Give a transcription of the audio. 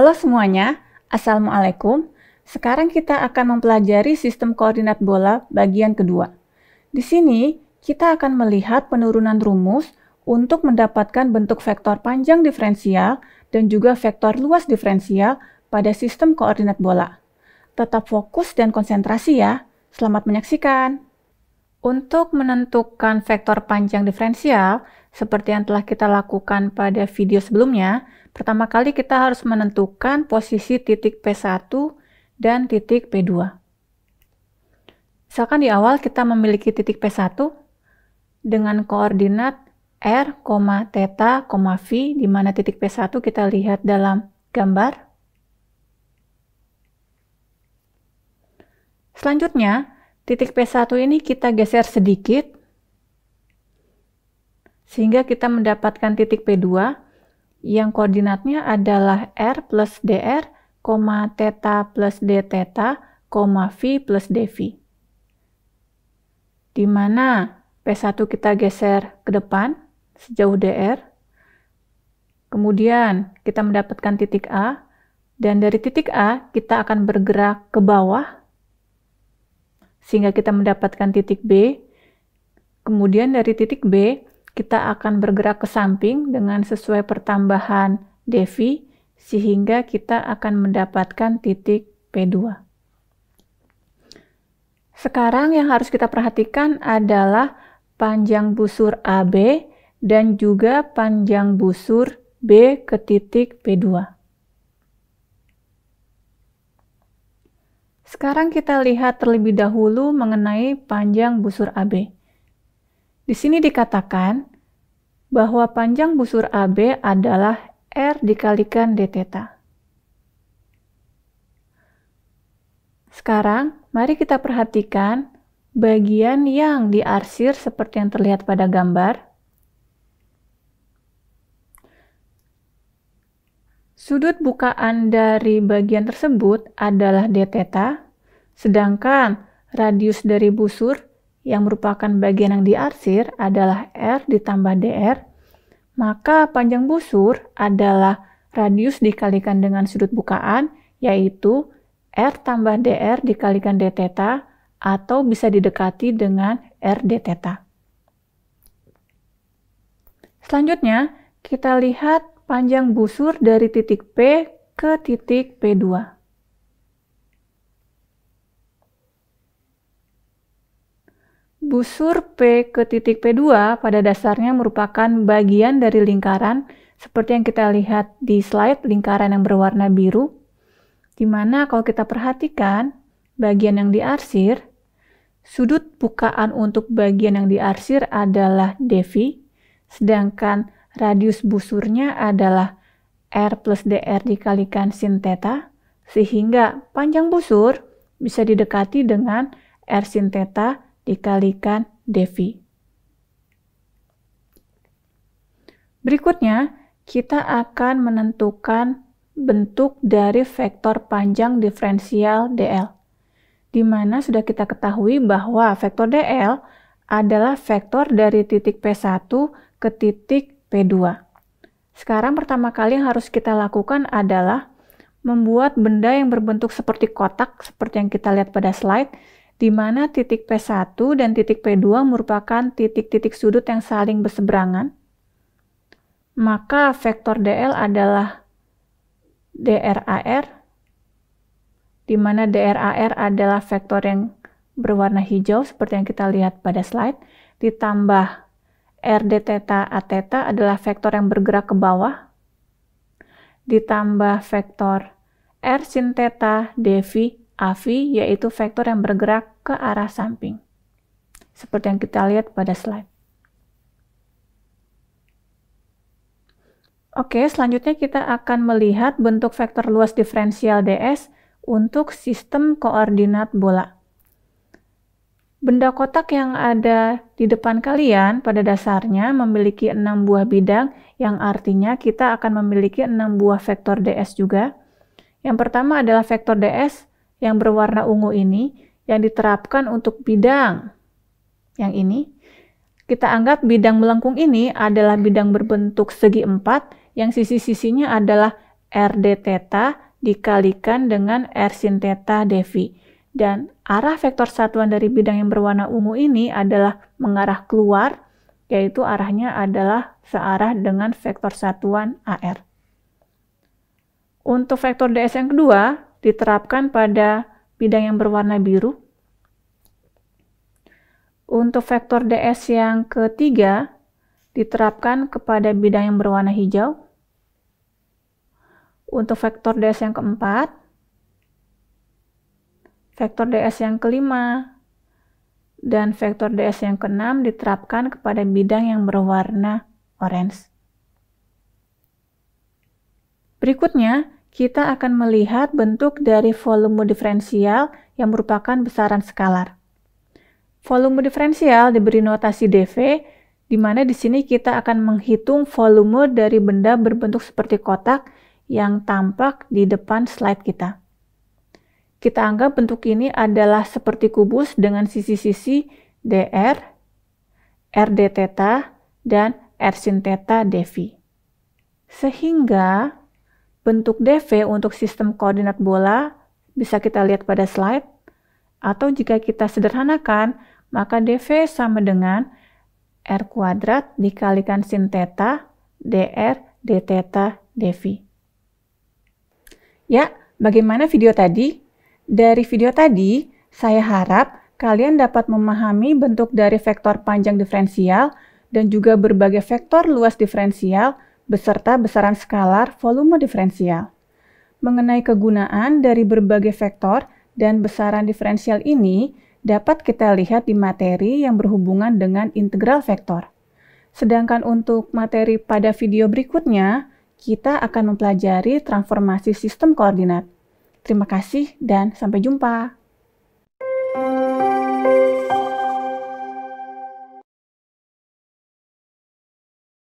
Halo semuanya, Assalamualaikum. Sekarang kita akan mempelajari sistem koordinat bola bagian kedua. Di sini, kita akan melihat penurunan rumus untuk mendapatkan bentuk vektor panjang diferensial dan juga vektor luas diferensial pada sistem koordinat bola. Tetap fokus dan konsentrasi ya. Selamat menyaksikan. Untuk menentukan vektor panjang diferensial, seperti yang telah kita lakukan pada video sebelumnya, pertama kali kita harus menentukan posisi titik P1 dan titik P2. Misalkan di awal kita memiliki titik P1 dengan koordinat R, θ, V, di mana titik P1 kita lihat dalam gambar. Selanjutnya, titik P1 ini kita geser sedikit, sehingga kita mendapatkan titik P2 yang koordinatnya adalah R plus dr, θ plus dθ, V plus dV. Di mana P1 kita geser ke depan sejauh dr, kemudian kita mendapatkan titik A, dan dari titik A kita akan bergerak ke bawah, sehingga kita mendapatkan titik B. Kemudian dari titik B, kita akan bergerak ke samping dengan sesuai pertambahan dV, sehingga kita akan mendapatkan titik P2. Sekarang yang harus kita perhatikan adalah panjang busur AB dan juga panjang busur B ke titik P2. Sekarang kita lihat terlebih dahulu mengenai panjang busur AB. Di sini dikatakan bahwa panjang busur AB adalah R dikalikan dθ. Sekarang, mari kita perhatikan bagian yang diarsir seperti yang terlihat pada gambar. Sudut bukaan dari bagian tersebut adalah dθ, sedangkan radius dari busur yang merupakan bagian yang diarsir adalah R ditambah dr, maka panjang busur adalah radius dikalikan dengan sudut bukaan, yaitu R tambah dr dikalikan dθ, atau bisa didekati dengan R dθ. Selanjutnya, kita lihat panjang busur dari titik P ke titik P2. Busur P ke titik P2 pada dasarnya merupakan bagian dari lingkaran seperti yang kita lihat di slide, lingkaran yang berwarna biru, di mana kalau kita perhatikan bagian yang diarsir, sudut bukaan untuk bagian yang diarsir adalah dV, sedangkan radius busurnya adalah R plus dr dikalikan sin θ, sehingga panjang busur bisa didekati dengan R sin θ dikalikan dV. Berikutnya, kita akan menentukan bentuk dari vektor panjang diferensial dl, di mana sudah kita ketahui bahwa vektor dl adalah vektor dari titik P1 ke titik P2. Sekarang pertama kali yang harus kita lakukan adalah membuat benda yang berbentuk seperti kotak, seperti yang kita lihat pada slide, di mana titik P1 dan titik P2 merupakan titik-titik sudut yang saling berseberangan. Maka vektor dl adalah dRAR, di mana dRAR adalah vektor yang berwarna hijau, seperti yang kita lihat pada slide, ditambah R dθ aθ adalah vektor yang bergerak ke bawah, ditambah vektor R sin θ dV AV, yaitu vektor yang bergerak ke arah samping, seperti yang kita lihat pada slide. Oke, selanjutnya kita akan melihat bentuk vektor luas diferensial ds untuk sistem koordinat bola. Benda kotak yang ada di depan kalian pada dasarnya memiliki 6 buah bidang, yang artinya kita akan memiliki 6 buah vektor ds juga. Yang pertama adalah vektor ds yang berwarna ungu ini, yang diterapkan untuk bidang yang ini. Kita anggap bidang melengkung ini adalah bidang berbentuk segi 4, yang sisi-sisinya adalah R d theta dikalikan dengan R sin theta dV. Dan arah vektor satuan dari bidang yang berwarna ungu ini adalah mengarah keluar, yaitu arahnya adalah searah dengan vektor satuan AR. Untuk vektor ds yang kedua, diterapkan pada bidang yang berwarna biru. Untuk vektor ds yang ketiga, diterapkan kepada bidang yang berwarna hijau. Untuk vektor ds yang keempat, vektor ds yang kelima, dan vektor ds yang keenam diterapkan kepada bidang yang berwarna orange. Berikutnya, kita akan melihat bentuk dari volume diferensial yang merupakan besaran skalar. Volume diferensial diberi notasi dV, di mana di sini kita akan menghitung volume dari benda berbentuk seperti kotak yang tampak di depan slide kita. Kita anggap bentuk ini adalah seperti kubus dengan sisi-sisi dr, r d theta, dan r sin theta dV. Sehingga bentuk dV untuk sistem koordinat bola bisa kita lihat pada slide, atau jika kita sederhanakan, maka dV sama dengan r kuadrat dikalikan sin theta dr d theta dV. Ya, bagaimana video tadi? Dari video tadi, saya harap kalian dapat memahami bentuk dari vektor panjang diferensial dan juga berbagai vektor luas diferensial beserta besaran skalar volume diferensial. Mengenai kegunaan dari berbagai vektor dan besaran diferensial ini dapat kita lihat di materi yang berhubungan dengan integral vektor. Sedangkan untuk materi pada video berikutnya, kita akan mempelajari transformasi sistem koordinat. Terima kasih dan sampai jumpa.